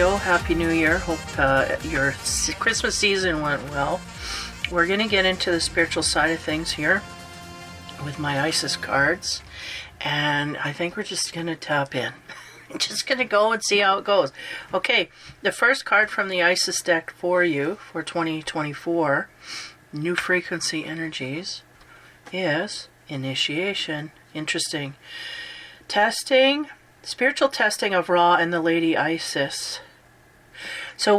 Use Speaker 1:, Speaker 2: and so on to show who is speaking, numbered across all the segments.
Speaker 1: Leo, Happy New Year. Hope your Christmas season went well. We're going to get into the spiritual side of things here with my Isis cards. And I think we're just going to tap in. Just going to go and see how it goes. Okay, the first card from the Isis deck for you for 2024, New Frequency Energies, is Initiation. Interesting. Testing. Spiritual testing of Ra and the Lady Isis. So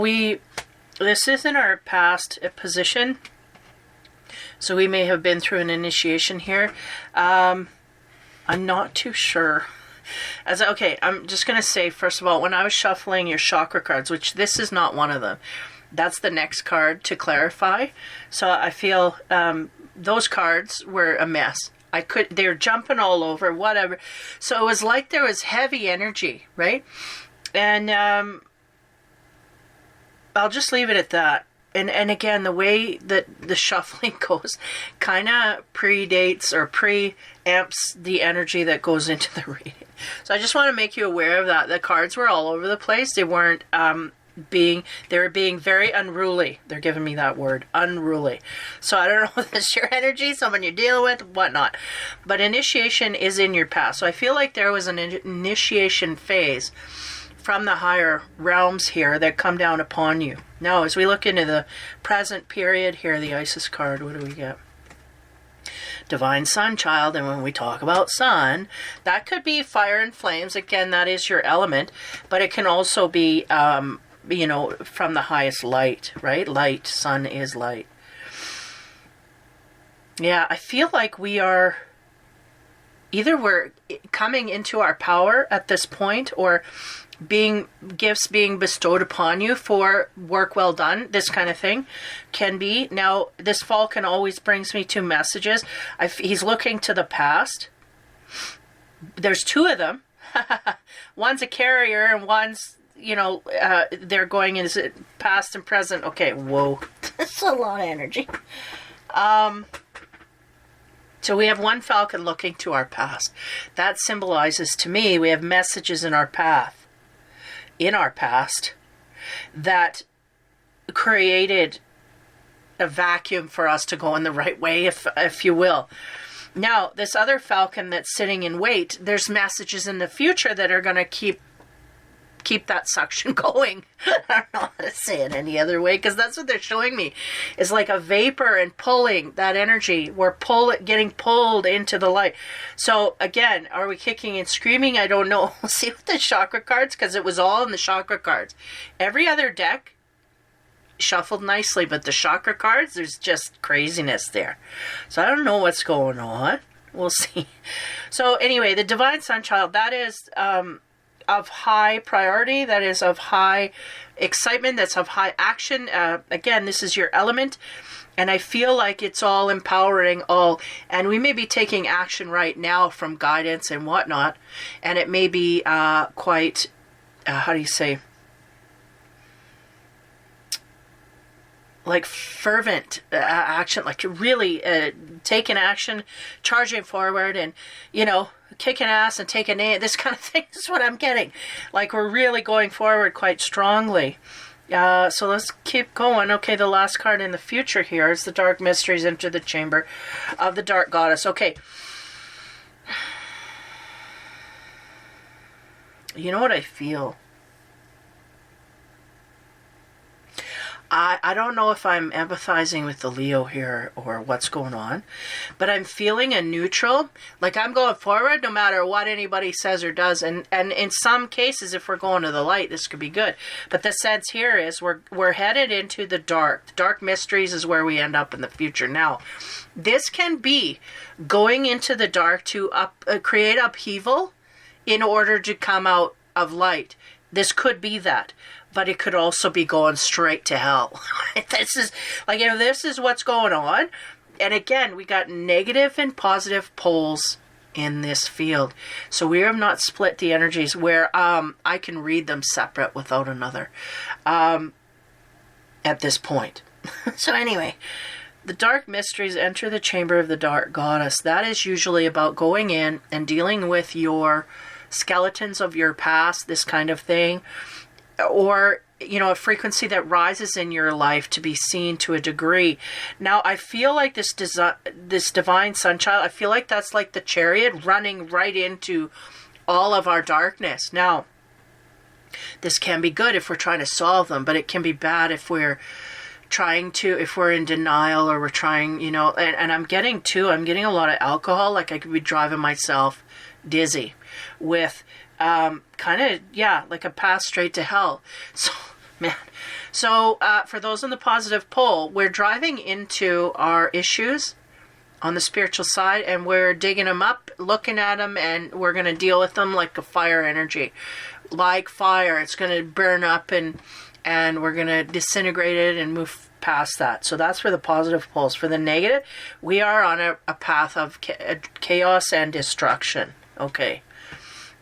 Speaker 1: this is in our past position. So we may have been through an initiation here. I'm not too sure. I'm just going to say, first of all, when I was shuffling your chakra cards, which this is not one of them, that's the next card to clarify. So I feel those cards were a mess. They were jumping all over, whatever. So it was like there was heavy energy, right? And I'll just leave it at that. And again, the way that the shuffling goes kind of predates or preamps the energy that goes into the reading. So I just want to make you aware of that. The cards were all over the place. They weren't they were being very unruly. They're giving me that word, unruly. So I don't know if it's your energy, someone you're dealing with, whatnot. But initiation is in your past. So I feel like there was an initiation phase from the higher realms here that come down upon you. Now, as we look into the present period here, the Isis card, what do we get? Divine Sun Child. And when we talk about sun, that could be fire and flames. Again, that is your element. But it can also be from the highest light, right? Light, sun is light. Yeah, I feel like we're coming into our power at this point, or gifts being bestowed upon you for work well done. This kind of thing can be. Now, this Falcon always brings me two messages. He's looking to the past. There's two of them. One's a carrier and one's they're going into past and present. Okay, whoa. That's a lot of energy. So we have one Falcon looking to our past. That symbolizes to me we have messages in our past that created a vacuum for us to go in the right way, if you will. Now, this other Falcon that's sitting in wait, there's messages in the future that are going to keep that suction going. I don't know how to say it any other way, because that's what they're showing me. It's like a vapor and pulling that energy. We're getting pulled into the light. So again, are we kicking and screaming? I don't know. We'll see with the chakra cards, because it was all in the chakra cards. Every other deck shuffled nicely, but the chakra cards, there's just craziness there. So I don't know what's going on. We'll see. So anyway, the Divine Sun Child, that is of high priority, that is of high excitement, that's of high action. Again, this is your element, and I feel like it's all empowering and we may be taking action right now from guidance and whatnot, and it may be quite, how do you say, like fervent action, like really taking action, charging forward, and kicking ass and taking aim, this kind of thing is what I'm getting. Like we're really going forward quite strongly. So let's keep going. Okay, the last card in the future here is the Dark Mysteries Enter the Chamber of the Dark Goddess. Okay. You know what I feel? I don't know if I'm empathizing with the Leo here or what's going on, but I'm feeling a neutral, like I'm going forward no matter what anybody says or does. And in some cases, if we're going to the light, this could be good. But the sense here is we're headed into the dark. The Dark Mysteries is where we end up in the future. Now, this can be going into the dark to create upheaval in order to come out of light. This could be that. But it could also be going straight to hell. This is what's going on. And again, we got negative and positive poles in this field. So we have not split the energies where I can read them separate without another at this point. So anyway, the Dark Mysteries Enter the Chamber of the Dark Goddess. That is usually about going in and dealing with your skeletons of your past, this kind of thing. or a frequency that rises in your life to be seen to a degree. Now, I feel like this divine sun child, I feel like that's like the chariot running right into all of our darkness. Now, this can be good if we're trying to solve them, but it can be bad if we're in denial, or we're trying, and I'm getting a lot of alcohol. Like I could be driving myself dizzy with like a path straight to hell. So, man. So, for those on the positive pole, we're driving into our issues on the spiritual side, and we're digging them up, looking at them, and we're going to deal with them like a fire energy. Like fire, it's going to burn up, and we're going to disintegrate it and move past that. So that's for the positive poles. For the negative, we are on a path of chaos and destruction. Okay,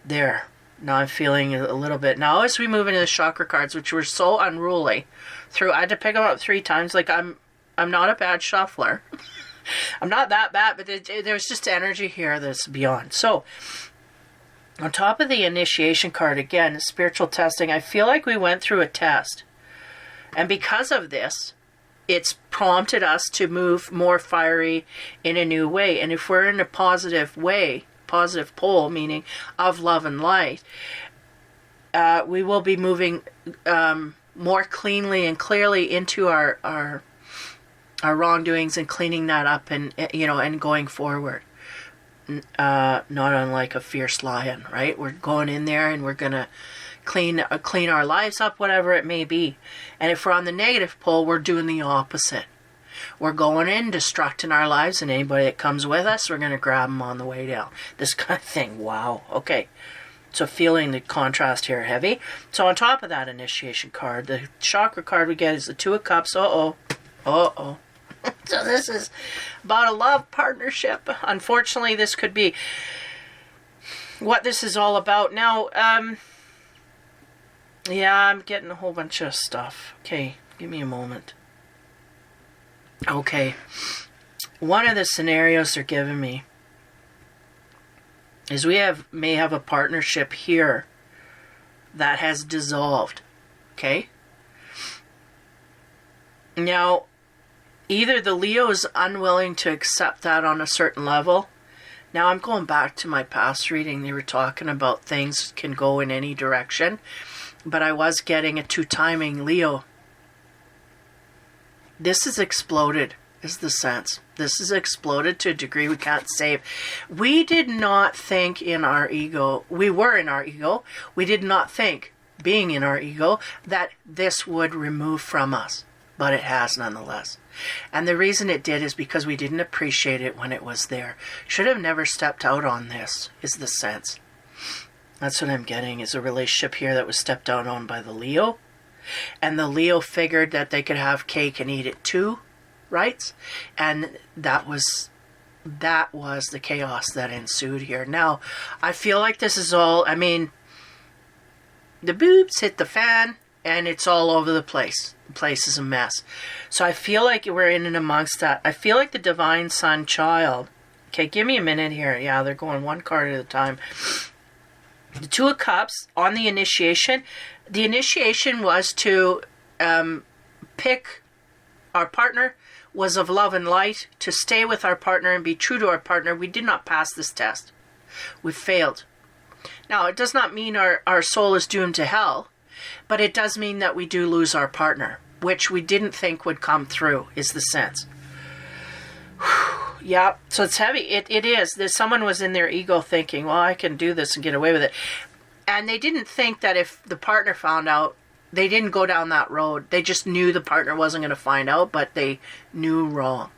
Speaker 1: there. Now I'm feeling a little bit. Now as we move into the chakra cards, which were so unruly, I had to pick them up 3 times. Like I'm not a bad shuffler. I'm not that bad, but there's just energy here that's beyond. So on top of the initiation card, again, spiritual testing, I feel like we went through a test. And because of this, it's prompted us to move more fiery in a new way. And if we're in a positive way, positive pole, meaning of love and light, we will be moving more cleanly and clearly into our wrongdoings and cleaning that up, and and going forward. Not unlike a fierce lion, right? We're going in there and we're gonna clean our lives up, whatever it may be. And if we're on the negative pole, we're doing the opposite. We're going in, destructing our lives, and anybody that comes with us, we're going to grab them on the way down. This kind of thing. Wow. Okay. So feeling the contrast here heavy. So on top of that initiation card, the chakra card we get is the 2 of Cups. Uh-oh. So this is about a love partnership. Unfortunately, this could be what this is all about. Now, yeah, I'm getting a whole bunch of stuff. Okay, give me a moment. Okay, one of the scenarios they're giving me is we may have a partnership here that has dissolved. Okay? Now, either the Leo is unwilling to accept that on a certain level. Now, I'm going back to my past reading. They were talking about things can go in any direction. But I was getting a 2-timing Leo. This has exploded, is the sense. This has exploded to a degree we can't save. We did not think in our ego, we were in our ego, we did not think, being in our ego, that this would remove from us. But it has nonetheless. And the reason it did is because we didn't appreciate it when it was there. Should have never stepped out on this, is the sense. That's what I'm getting, is a relationship here that was stepped out on by the Leo. And the Leo figured that they could have cake and eat it too, right? And that was the chaos that ensued here. Now, I feel like this is all, the boobs hit the fan, and it's all over the place. The place is a mess. So I feel like we're in and amongst that. I feel like the divine sun child. Okay, give me a minute here. Yeah, they're going one card at a time. The 2 of Cups on the initiation. The initiation was to pick our partner, was of love and light, to stay with our partner and be true to our partner. We did not pass this test. We failed. Now, it does not mean our soul is doomed to hell, but it does mean that we do lose our partner, which we didn't think would come through, is the sense. Yeah, so it's heavy. It is. Someone was in their ego thinking, well, I can do this and get away with it. And they didn't think that if the partner found out, they didn't go down that road. They just knew the partner wasn't going to find out, but they knew wrong.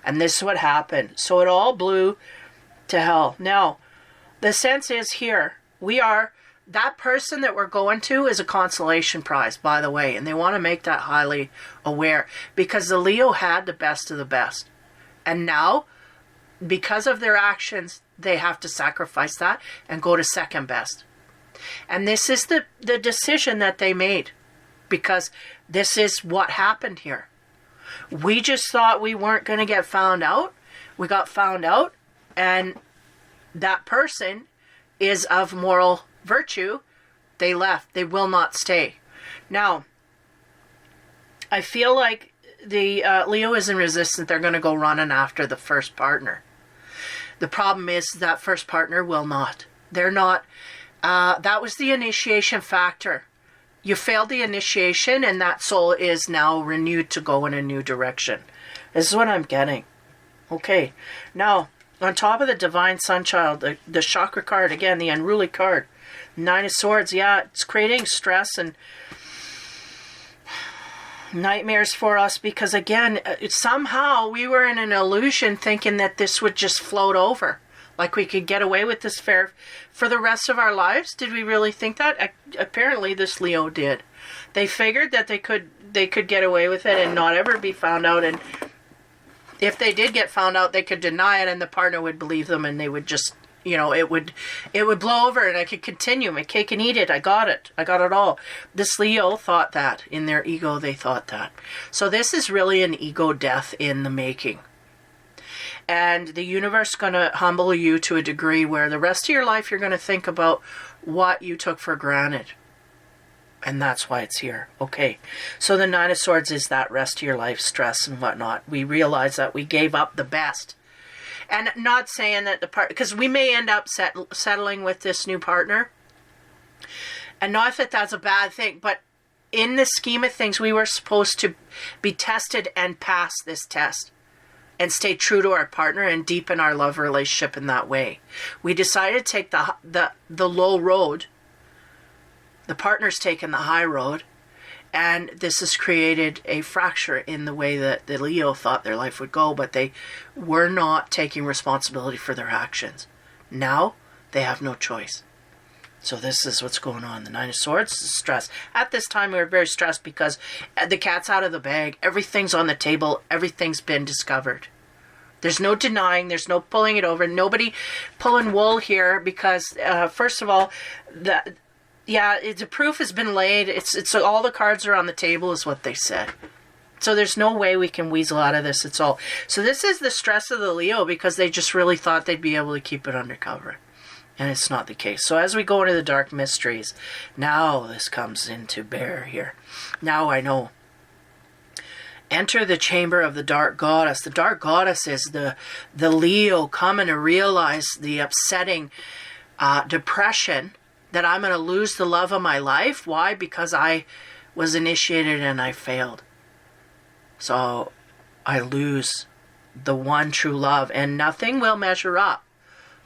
Speaker 1: And this is what happened. So it all blew to hell. Now, the sense is here, that person that we're going to is a consolation prize, by the way. And they want to make that highly aware, because the Leo had the best of the best. And now, because of their actions, they have to sacrifice that and go to second best. And this is the decision that they made, because this is what happened here. We just thought we weren't going to get found out. We got found out, and that person is of moral virtue. They left. They will not stay. Now, I feel like the Leo isn't resistant. They're going to go running after the first partner. The problem is that first partner will not. They're not. That was the initiation factor. You failed the initiation, and that soul is now renewed to go in a new direction. This is what I'm getting. Okay. Now, on top of the Divine Sunchild, the chakra card, again, the unruly card, Nine of Swords, yeah, it's creating stress and nightmares for us because, again, somehow we were in an illusion thinking that this would just float over. Like we could get away with this for the rest of our lives. Did we really think that? Apparently this Leo did. They figured that they could get away with it and not ever be found out. And if they did get found out, they could deny it and the partner would believe them and they would just, it would blow over and I could continue my cake and eat it. I got it all. This Leo thought that. In their ego, they thought that. So this is really an ego death in the making. And the universe is going to humble you to a degree where the rest of your life you're going to think about what you took for granted. And that's why it's here. Okay. So the Nine of Swords is that rest of your life stress and whatnot. We realize that we gave up the best. And not saying that because we may end up settling with this new partner. And not that that's a bad thing, but in the scheme of things, we were supposed to be tested and pass this test. And stay true to our partner and deepen our love relationship in that way. We decided to take the low road. The partner's taken the high road. And this has created a fracture in the way that the Leo thought their life would go. But they were not taking responsibility for their actions. Now, they have no choice. So this is what's going on. The Nine of Swords is stress. At this time, we were very stressed because the cat's out of the bag. Everything's on the table. Everything's been discovered. There's no denying. There's no pulling it over. Nobody pulling wool here because, first of all, the proof has been laid. It's all the cards are on the table is what they said. So there's no way we can weasel out of this. It's all. So this is the stress of the Leo because they just really thought they'd be able to keep it undercover. And it's not the case. So as we go into the dark mysteries, now this comes into bear here. Now I know. Enter the chamber of the dark goddess. The dark goddess is the Leo coming to realize the upsetting depression that I'm going to lose the love of my life. Why? Because I was initiated and I failed. So I lose the one true love and nothing will measure up.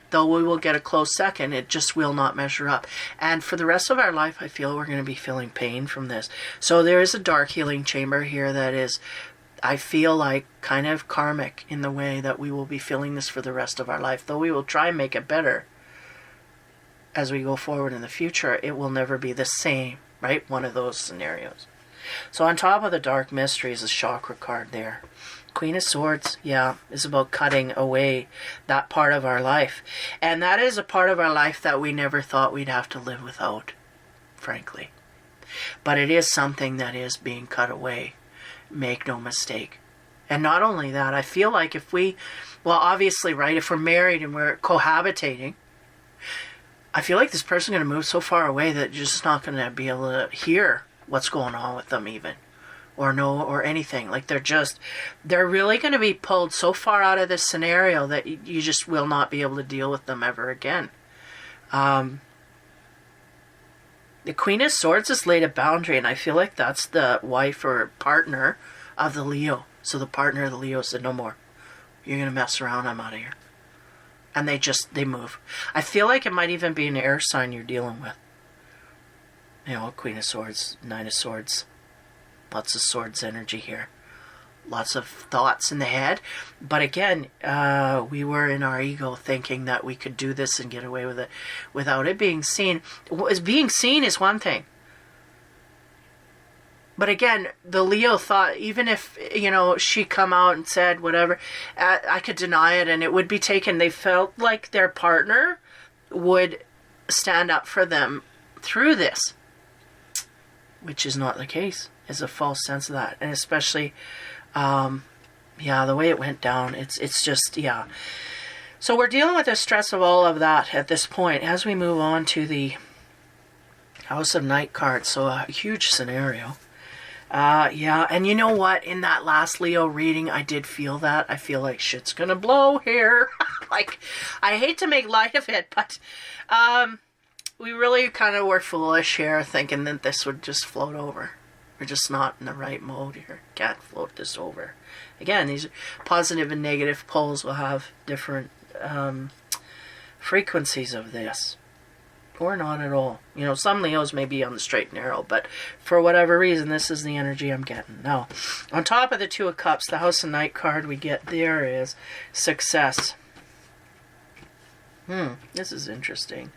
Speaker 1: Though we will get a close second, it just will not measure up. And for the rest of our life, I feel we're going to be feeling pain from this. So there is a dark healing chamber here that is, I feel like, kind of karmic in the way that we will be feeling this for the rest of our life. Though we will try and make it better as we go forward in the future, it will never be the same, right? One of those scenarios. So on top of the dark mysteries, a chakra card there. Queen of Swords, yeah, is about cutting away that part of our life. And that is a part of our life that we never thought we'd have to live without, frankly. But it is something that is being cut away. Make no mistake. And not only that, I feel like if we, well, obviously, right, if we're married and we're cohabitating, I feel like this person's going to move so far away that you're just not going to be able to hear what's going on with them even. Or know, or anything. Like they're really going to be pulled so far out of this scenario that you just will not be able to deal with them ever again. The Queen of Swords has laid a boundary, and I feel like that's the wife or partner of the Leo. So the partner of the Leo said, no more. You're going to mess around, I'm out of here. And they move. I feel like it might even be an air sign you're dealing with. Queen of Swords, Nine of Swords. Lots of swords energy here. Lots of thoughts in the head. But again, we were in our ego thinking that we could do this and get away with it without it being seen. Being seen is one thing. But again, the Leo thought, even if, she come out and said whatever, I could deny it and it would be taken. They felt like their partner would stand up for them through this. Which is not the case. Is a false sense of that. And especially, the way it went down, it's just, yeah. So we're dealing with the stress of all of that at this point. As we move on to the House of Knight card, so a huge scenario. Yeah, and you know what? In that last Leo reading, I did feel that. I feel like shit's gonna blow here. Like, I hate to make light of it, but we really kind of were foolish here, thinking that this would just float over. We're just not in the right mode here. Can't float this over. Again, these positive and negative poles will have different frequencies of this. Or not at all. You know, some Leos may be on the straight and narrow, but for whatever reason, this is the energy I'm getting. Now, on top of the Two of Cups, the House of Knight card we get there is success. This is interesting.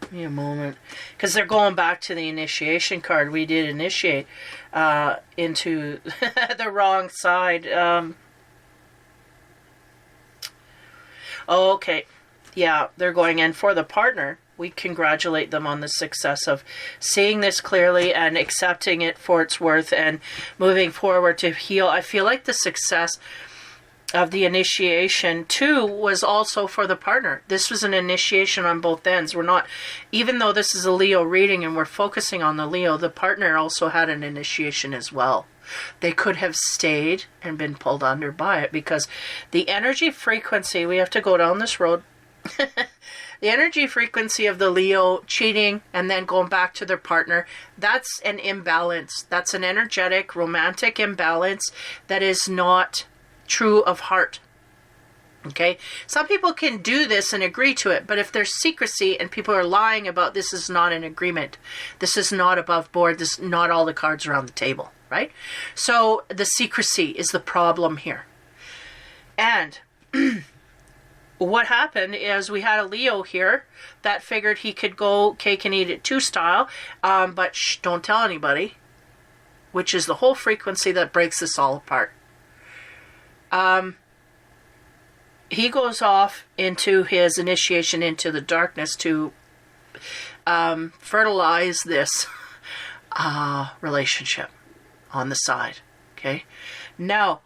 Speaker 1: Give me a moment. Because they're going back to the initiation card. We did initiate into the wrong side. Okay. Yeah, they're going in for the partner. We congratulate them on the success of seeing this clearly and accepting it for its worth and moving forward to heal. I feel like the success of the initiation too was also for the partner. This was an initiation on both ends. We're not, even though this is a Leo reading and we're focusing on the Leo, the partner also had an initiation as well. They could have stayed and been pulled under by it, because the energy frequency, we have to go down this road. The energy frequency of the Leo cheating and then going back to their partner, that's an imbalance. That's an energetic, romantic imbalance that is not true of heart. Okay? Some people can do this and agree to it, but if there's secrecy and people are lying about this is not an agreement, this is not above board, this is not all the cards around the table, right? So the secrecy is the problem here. And what happened is we had a Leo here that figured he could go cake and eat it too style, but don't tell anybody, which is the whole frequency that breaks this all apart. He goes off into his initiation into the darkness to fertilize this relationship on the side. Okay? Now,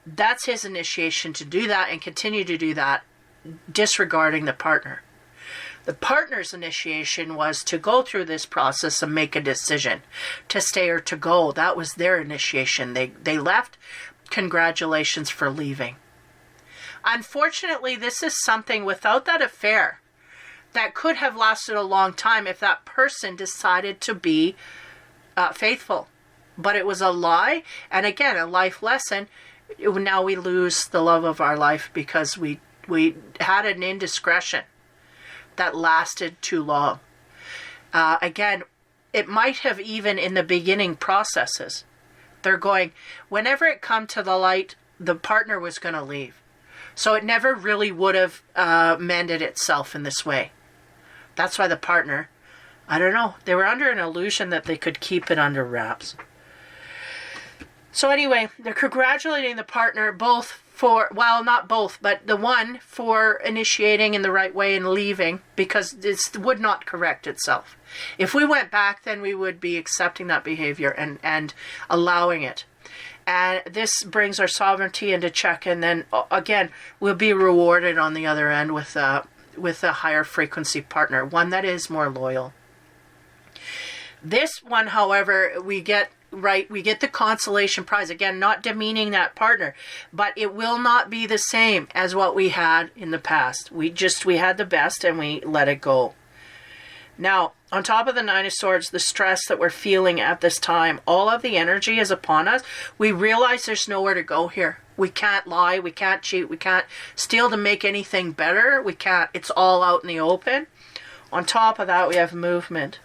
Speaker 1: that's his initiation to do that and continue to do that, disregarding the partner. The partner's initiation was to go through this process and make a decision to stay or to go. That was their initiation. They left. Congratulations for leaving. Unfortunately, this is something without that affair that could have lasted a long time if that person decided to be faithful. But it was a lie, and again, a life lesson. Now we lose the love of our life because we had an indiscretion that lasted too long. Again, it might have even in the beginning processes. They're going, whenever it come to the light, the partner was going to leave. So it never really would have mended itself in this way. That's why the partner, I don't know, they were under an illusion that they could keep it under wraps. So anyway, they're congratulating the partner both for, well, not both, but the one for initiating in the right way and leaving, because it would not correct itself. If we went back, then we would be accepting that behavior and allowing it. And this brings our sovereignty into check, and then again, we'll be rewarded on the other end with a higher frequency partner, one that is more loyal. This one, however, we get the consolation prize. Again, not demeaning that partner, but it will not be the same as what we had in the past. We had the best and we let it go. Now, on top of the Nine of Swords, the stress that we're feeling at this time, all of the energy is upon us. We realize there's nowhere to go here. We can't lie, we can't cheat, we can't steal to make anything better. We can't. It's all out in the open. On top of that, we have movement.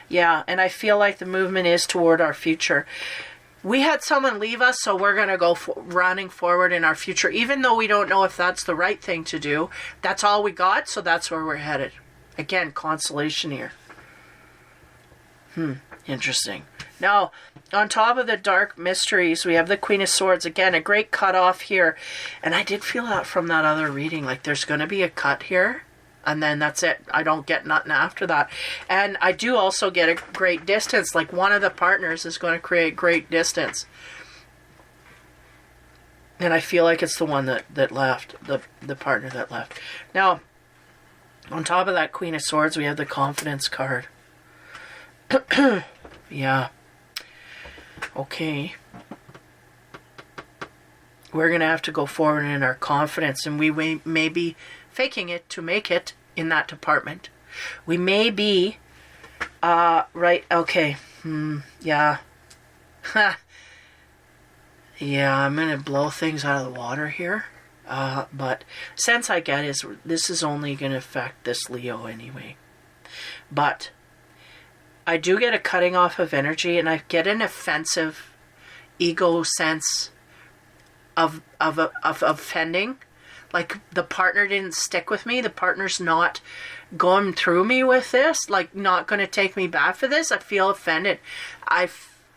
Speaker 1: Yeah, and I feel like the movement is toward our future. We had someone leave us, so we're going to go running forward in our future, even though we don't know if that's the right thing to do. That's all we got, so that's where we're headed. Again, consolation here. Interesting. Now, on top of the dark mysteries, we have the Queen of Swords. Again, a great cutoff here. And I did feel that from that other reading, like there's going to be a cut here. And then that's it. I don't get nothing after that. And I do also get a great distance. Like one of the partners is going to create great distance. And I feel like it's the one that left. The partner that left. Now, on top of that Queen of Swords, we have the Confidence card. Yeah. Okay. We're going to have to go forward in our confidence, and we may be faking it to make it in that department. We may be, right, okay, yeah. Yeah, I'm going to blow things out of the water here. But sense I get is this is only going to affect this Leo anyway. But I do get a cutting off of energy, and I get an offensive ego sense of offending. Like the partner didn't stick with me. The partner's not going through me with this. Like not going to take me back for this. I feel offended.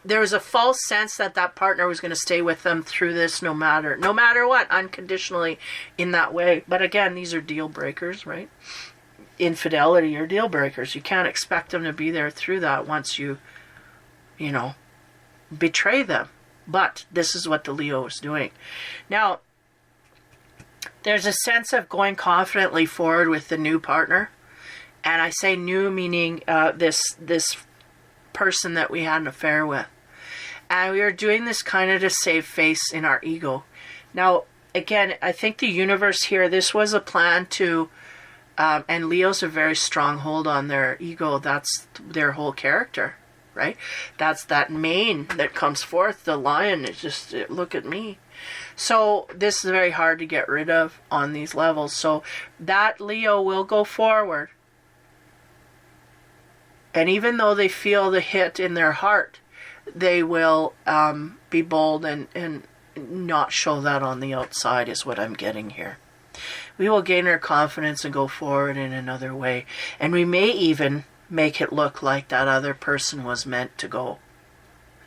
Speaker 1: There was a false sense that that partner was going to stay with them through this no matter what, unconditionally in that way. But again, these are deal breakers, right? Infidelity are deal breakers. You can't expect them to be there through that once you betray them. But this is what the Leo is doing. Now, there's a sense of going confidently forward with the new partner. And I say new meaning this person that we had an affair with. And we were doing this kind of to save face in our ego. Now, again, I think the universe here, this was a plan to, and Leos have a very strong hold on their ego. That's their whole character, right? That's that mane that comes forth. The lion is just, look at me. So this is very hard to get rid of on these levels. So that Leo will go forward. And even though they feel the hit in their heart, they will be bold and not show that on the outside is what I'm getting here. We will gain our confidence and go forward in another way. And we may even make it look like that other person was meant to go.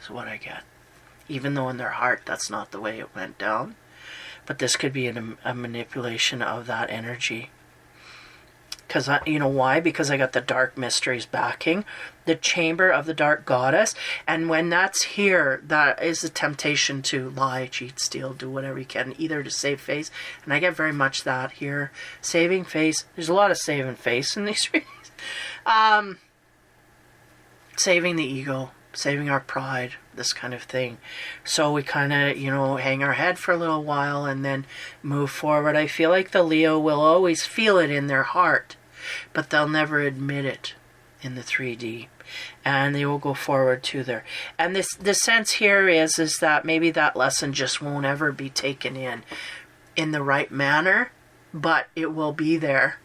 Speaker 1: Is what I get. Even though in their heart that's not the way it went down. But this could be a manipulation of that energy. Because, you know why? Because I got the dark mysteries backing. The chamber of the dark goddess. And when that's here, that is a temptation to lie, cheat, steal, do whatever you can. Either to save face. And I get very much that here. Saving face. There's a lot of saving face in these readings. Saving the ego. Saving our pride. This kind of thing. So we kind of, hang our head for a little while and then move forward. I feel like the Leo will always feel it in their heart, but they'll never admit it in the 3D. And they will go forward to there. And the sense here is that maybe that lesson just won't ever be taken in the right manner, but it will be there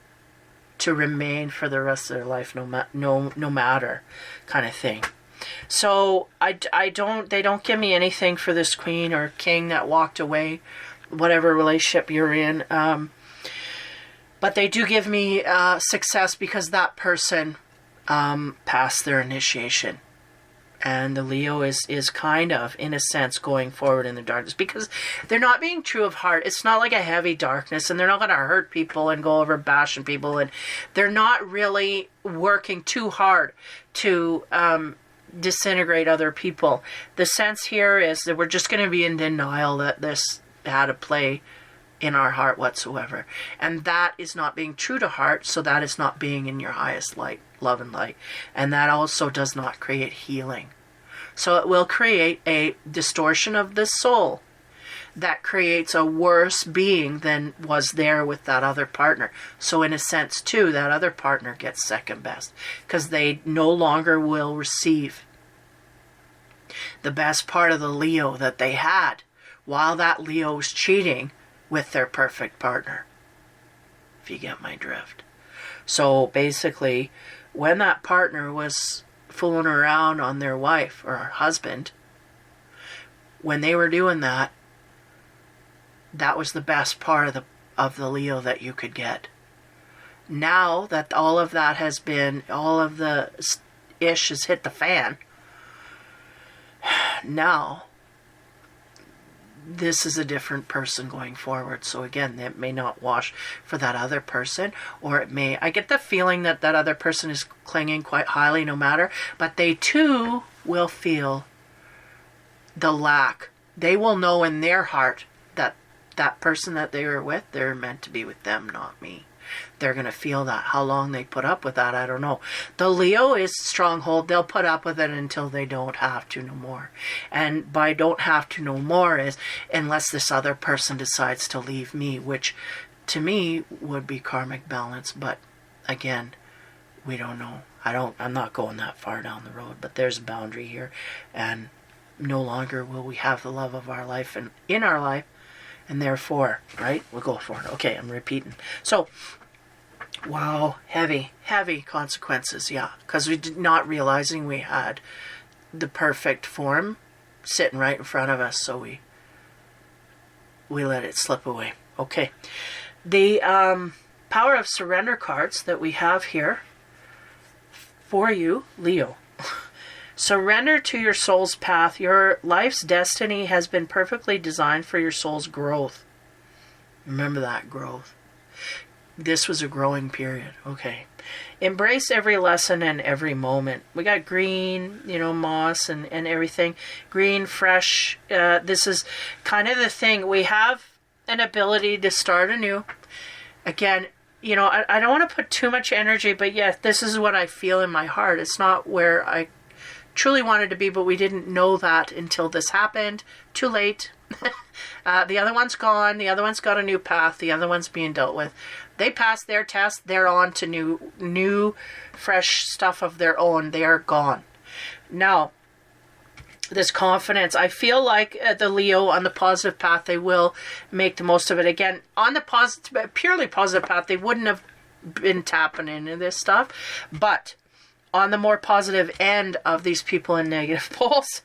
Speaker 1: to remain for the rest of their life, no matter kind of thing. So they don't give me anything for this queen or king that walked away, whatever relationship you're in. But they do give me success because that person passed their initiation. And the Leo is kind of, in a sense, going forward in the darkness because they're not being true of heart. It's not like a heavy darkness, and they're not going to hurt people and go over bashing people. And they're not really working too hard to disintegrate other people. The sense here is that we're just going to be in denial that this had a play in our heart whatsoever. And that is not being true to heart, so that is not being in your highest light, love and light. And that also does not create healing. So it will create a distortion of the soul that creates a worse being than was there with that other partner. So in a sense, too, that other partner gets second best because they no longer will receive the best part of the Leo that they had while that Leo was cheating with their perfect partner. If you get my drift. So basically, when that partner was fooling around on their wife or husband, when they were doing that, that was the best part of the Leo that you could get. Now that all of that has been, all of the ish has hit the fan, now this is a different person going forward. So again, it may not wash for that other person, or it may, I get the feeling that that other person is clinging quite highly no matter, but they too will feel the lack. They will know in their heart that that person that they were with, they're meant to be with them, not me. they're going to feel that. How long they put up with that, I don't know. The Leo is stronghold. They'll put up with it until they don't have to no more. And by don't have to no more is unless this other person decides to leave me, which to me would be karmic balance. But again, we don't know. I'm not going that far down the road, but there's a boundary here, and no longer will we have the love of our life and in our life, and therefore, right, we'll go for it. Okay, I'm repeating. So, wow, heavy consequences, yeah, because we did not realizing we had the perfect form sitting right in front of us, so we let it slip away. Okay, the power of surrender cards that we have here for you, Leo. Surrender to your soul's path. Your life's destiny has been perfectly designed for your soul's growth. Remember that growth. This was a growing period. Okay. Embrace every lesson and every moment. We got green, moss and everything. Green, fresh. This is kind of the thing. We have an ability to start anew. Again, I don't want to put too much energy, but yes, this is what I feel in my heart. It's not where I truly wanted to be, but we didn't know that until this happened. Too late. The other one's gone. The other one's got a new path. The other one's being dealt with. They passed their test. They're on to new, fresh stuff of their own. They are gone. Now, this confidence, I feel like the Leo on the positive path, they will make the most of it. Again, on the purely positive path, they wouldn't have been tapping into this stuff. But on the more positive end of these people in negative poles,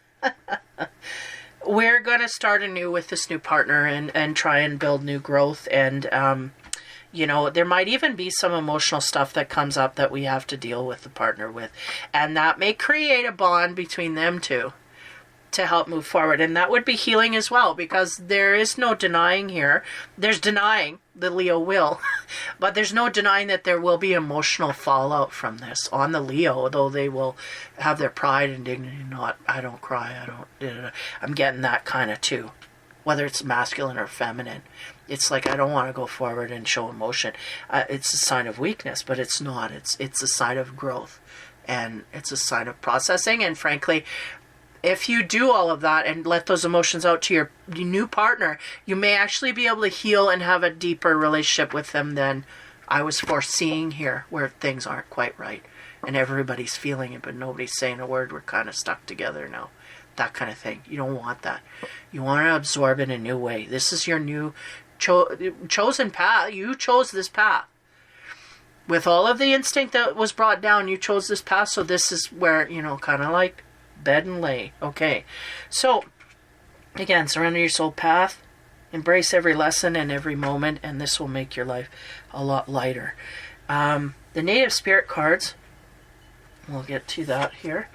Speaker 1: we're going to start anew with this new partner and try and build new growth. And, there might even be some emotional stuff that comes up that we have to deal with the partner with. And that may create a bond between them two to help move forward. And that would be healing as well, because there is no denying here. There's denying, the Leo will, but there's no denying that there will be emotional fallout from this on the Leo, though they will have their pride and dignity. I don't cry, I'm getting that kind of too, whether it's masculine or feminine. It's like, I don't want to go forward and show emotion. It's a sign of weakness, but it's not. It's a sign of growth, and it's a sign of processing. And frankly, if you do all of that and let those emotions out to your new partner, you may actually be able to heal and have a deeper relationship with them than I was foreseeing here, where things aren't quite right. And everybody's feeling it, but nobody's saying a word. We're kind of stuck together now. That kind of thing. You don't want that. You want to absorb in a new way. This is your new chosen path. You chose this path. With all of the instinct that was brought down, you chose this path. So this is where, kind of like bed and lay. Okay. So, again, surrender your soul path. Embrace every lesson and every moment, and this will make your life a lot lighter. The native spirit cards, we'll get to that here.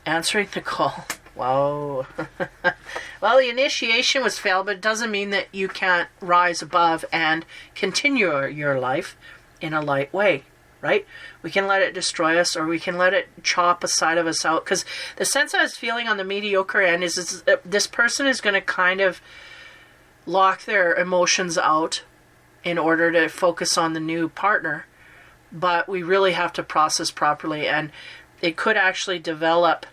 Speaker 1: Answering the call. Wow. Well, the initiation was failed, but it doesn't mean that you can't rise above and continue your life in a light way. Right? We can let it destroy us, or we can let it chop a side of us out. Because the sense I was feeling on the mediocre end is this person is going to kind of lock their emotions out in order to focus on the new partner. But we really have to process properly, and it could actually develop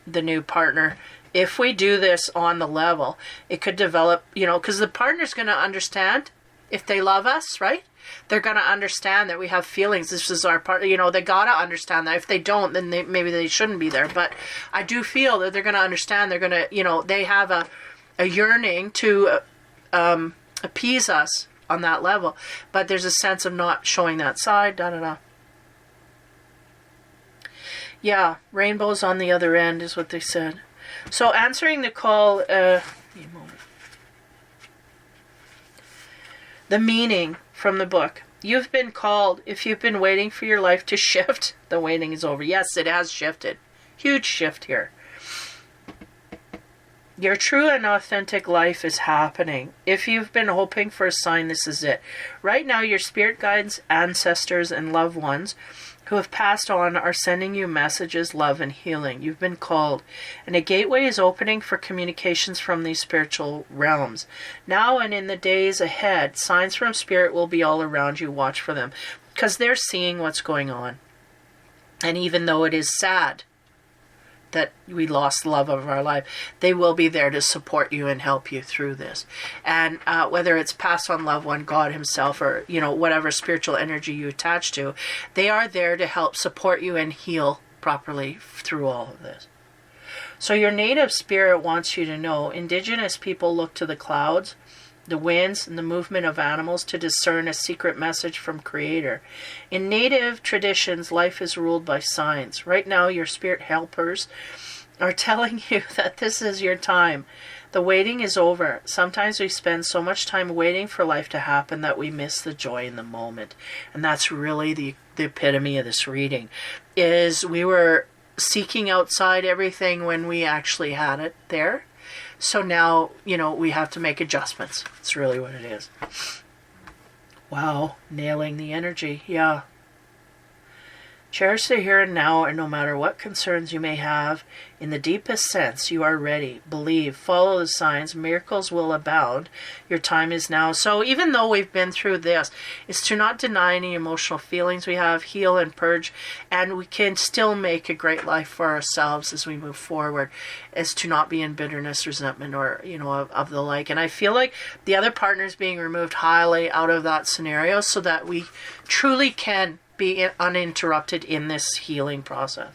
Speaker 1: the new partner. If we do this on the level, it could develop, because the partner's going to understand if they love us, right? They're going to understand that we have feelings. This is our part. They got to understand that. If they don't, then maybe they shouldn't be there. But I do feel that they're going to understand. They're going to, they have a yearning to appease us on that level. But there's a sense of not showing that side. Yeah, rainbows on the other end is what they said. So answering the call, the meaning from the book. You've been called. If you've been waiting for your life to shift, the waiting is over. Yes, it has shifted. Huge shift here. Your true and authentic life is happening. If you've been hoping for a sign, this is it. Right now, your spirit guides, ancestors, and loved ones who have passed on are sending you messages, love, and healing. You've been called, and a gateway is opening for communications from these spiritual realms. Now and in the days ahead, signs from Spirit will be all around you. Watch for them, because they're seeing what's going on. And even though it is sad that we lost the love of our life, they will be there to support you and help you through this. And whether it's passed on loved one, God himself, or whatever spiritual energy you attach to, they are there to help support you and heal properly through all of this. So your native spirit wants you to know, indigenous people look to the clouds, the winds, and the movement of animals to discern a secret message from Creator. In native traditions, life is ruled by signs. Right now, your spirit helpers are telling you that this is your time. The waiting is over. Sometimes we spend so much time waiting for life to happen that we miss the joy in the moment. And that's really the epitome of this reading, is we were seeking outside everything when we actually had it there. So now, we have to make adjustments. It's really what it is. Wow, nailing the energy. Yeah. Cherish the here and now, and no matter what concerns you may have, in the deepest sense, you are ready. Believe, follow the signs, miracles will abound. Your time is now. So even though we've been through this, it's to not deny any emotional feelings we have, heal and purge, and we can still make a great life for ourselves as we move forward, as to not be in bitterness, resentment, or, of the like. And I feel like the other partner is being removed highly out of that scenario so that we truly can be uninterrupted in this healing process.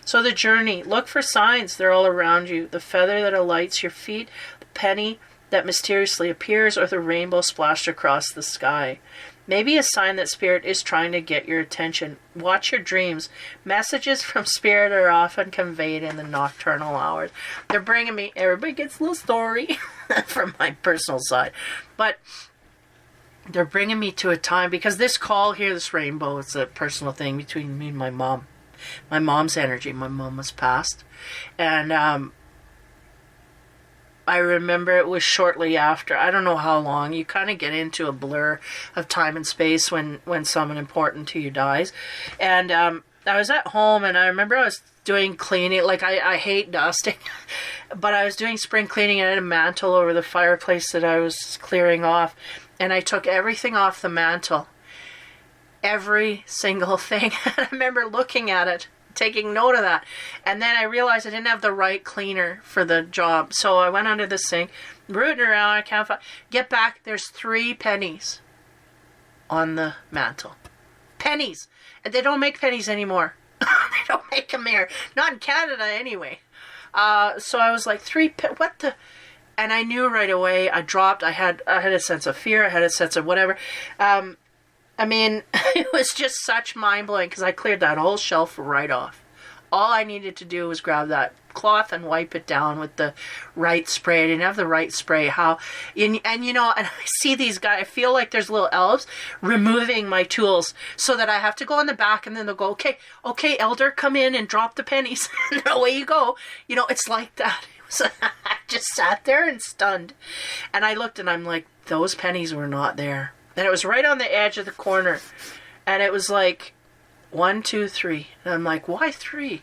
Speaker 1: So the journey, look for signs. They're all around you. The feather that alights your feet, the penny that mysteriously appears, or the rainbow splashed across the sky. Maybe a sign that Spirit is trying to get your attention. Watch your dreams. Messages from Spirit are often conveyed in the nocturnal hours. They're bringing me, everybody gets a little story from my personal side. But they're bringing me to a time, because this call here, this rainbow, it's a personal thing between me and my mom. My mom's energy. My mom was passed. And I remember it was shortly after. I don't know how long. You kind of get into a blur of time and space when someone important to you dies. And I was at home, and I remember I was doing cleaning. Like, I hate dusting. But I was doing spring cleaning, and I had a mantle over the fireplace that I was clearing off. And I took everything off the mantle. Every single thing. I remember looking at it, taking note of that. And then I realized I didn't have the right cleaner for the job. So I went under the sink, rooting around, I can't find. Get back, there's 3 pennies on the mantle. Pennies! And they don't make pennies anymore. They don't make them here. Not in Canada anyway. So I was like, what the... And I knew right away. I had a sense of fear. I had a sense of whatever. It was just such mind-blowing, because I cleared that whole shelf right off. All I needed to do was grab that cloth and wipe it down with the right spray. I didn't have the right spray. And I see these guys, I feel like there's little elves removing my tools so that I have to go in the back, and then they'll go, okay, elder, come in and drop the pennies. And away you go. It's like that. So I just sat there and stunned. And I looked, and I'm like, those pennies were not there. And it was right on the edge of the corner. And it was like 1, 2, 3. And I'm like, why 3?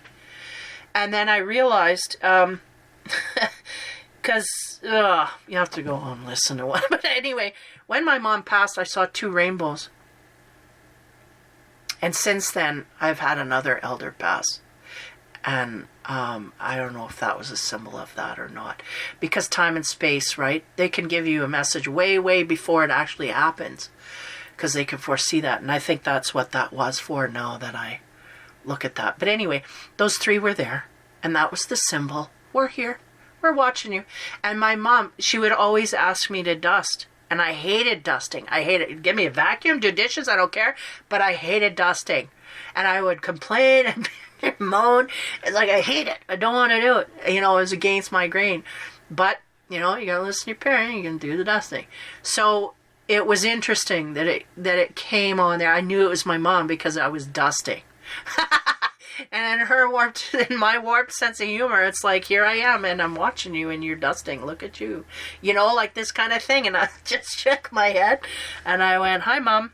Speaker 1: And then I realized, because you have to go home and listen to one. But anyway, when my mom passed, I saw 2 rainbows. And since then, I've had another elder pass. And I don't know if that was a symbol of that or not. Because time and space, right? They can give you a message way, way before it actually happens. Because they can foresee that. And I think that's what that was for now that I look at that. But anyway, those 3 were there. And that was the symbol. We're here. We're watching you. And my mom, she would always ask me to dust. And I hated dusting. I hated, give me a vacuum, do dishes, I don't care. But I hated dusting. And I would complain and moan. It's like, I hate it. I don't want to do it. It was against my grain. But, you got to listen to your parent. You can do the dusting. So it was interesting that it came on there. I knew it was my mom because I was dusting. And in my warped sense of humor, it's like, here I am, and I'm watching you, and you're dusting. Look at you. Like this kind of thing. And I just shook my head, and I went, hi, Mom.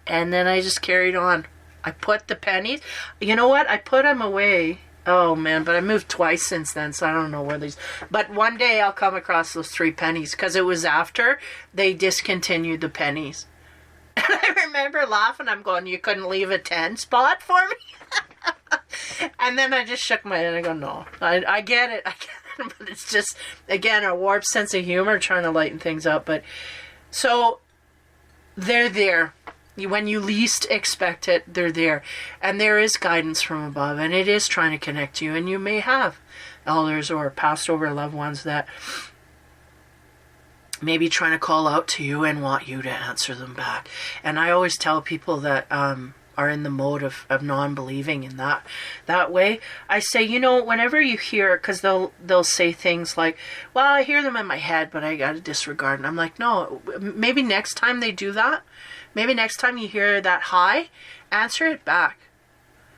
Speaker 1: And then I just carried on. I put the pennies. You know what? I put them away. Oh man, but I moved twice since then, so I don't know where these. But one day I'll come across those 3 pennies because it was after they discontinued the pennies. And I remember laughing. I'm going, you couldn't leave a 10 spot for me? And then I just shook my head and I go, no, I get it. I get it. But it's just, again, a warped sense of humor trying to lighten things up. But so they're there. When you least expect it, they're there. And there is guidance from above, and it is trying to connect you. And you may have elders or passed over loved ones that may be trying to call out to you and want you to answer them back. And I always tell people that are in the mode of non-believing in that way, I say, you know, whenever you hear, because they'll say things like, well, I hear them in my head, but I got to disregard. And I'm like, no, maybe next time they do that, maybe next time you hear that hi, answer it back.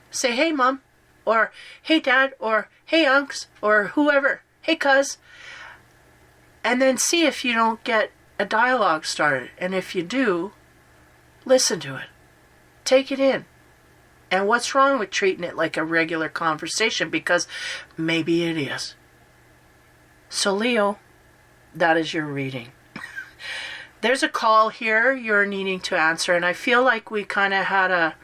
Speaker 1: Say, hey, Mom, or hey, Dad, or hey, Unks, or whoever, hey, Cuz. And then see if you don't get a dialogue started. And if you do, listen to it. Take it in. And what's wrong with treating it like a regular conversation? Because maybe it is. So, Leo, that is your reading. There's a call here you're needing to answer, and I feel like we kind of had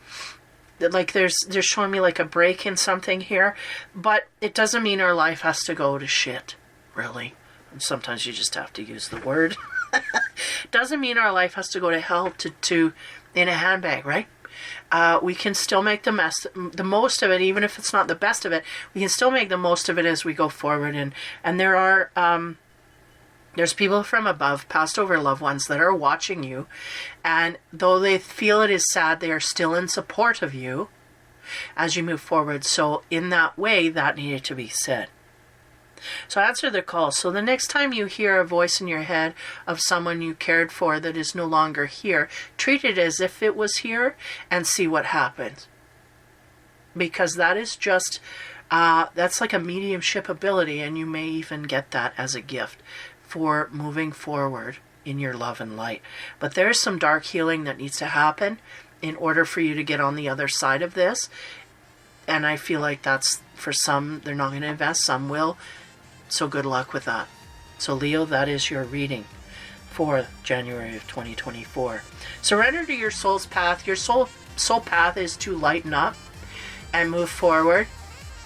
Speaker 1: they're showing me like a break in something here, but it doesn't mean our life has to go to shit, really. And sometimes you just have to use the word. Doesn't mean our life has to go to hell to in a handbag, right? We can still make the most of it, even if it's not the best of it. We can still make the most of it as we go forward, and there are there's people from above, passed over loved ones that are watching you, and though they feel it is sad, they are still in support of you as you move forward. So in that way, that needed to be said. So answer the call. So the next time you hear a voice in your head of someone you cared for that is no longer here, treat it as if it was here and see what happens. Because that is just, that's like a mediumship ability, and you may even get that as a gift for moving forward in your love and light. But there's some dark healing that needs to happen in order for you to get on the other side of this. And I feel like that's, for some, they're not going to invest, some will. So good luck with that. So Leo, that is your reading for January of 2024. Surrender to your soul's path. Your soul path is to lighten up and move forward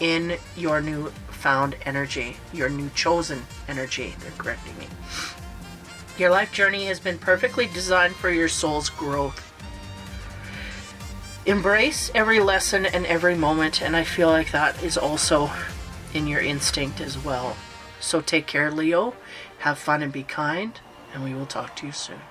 Speaker 1: in your new found energy, your new chosen energy. They're correcting me. Your life journey has been perfectly designed for your soul's growth. Embrace every lesson and every moment, and I feel like that is also in your instinct as well. So take care, Leo. Have fun and be kind, and we will talk to you soon.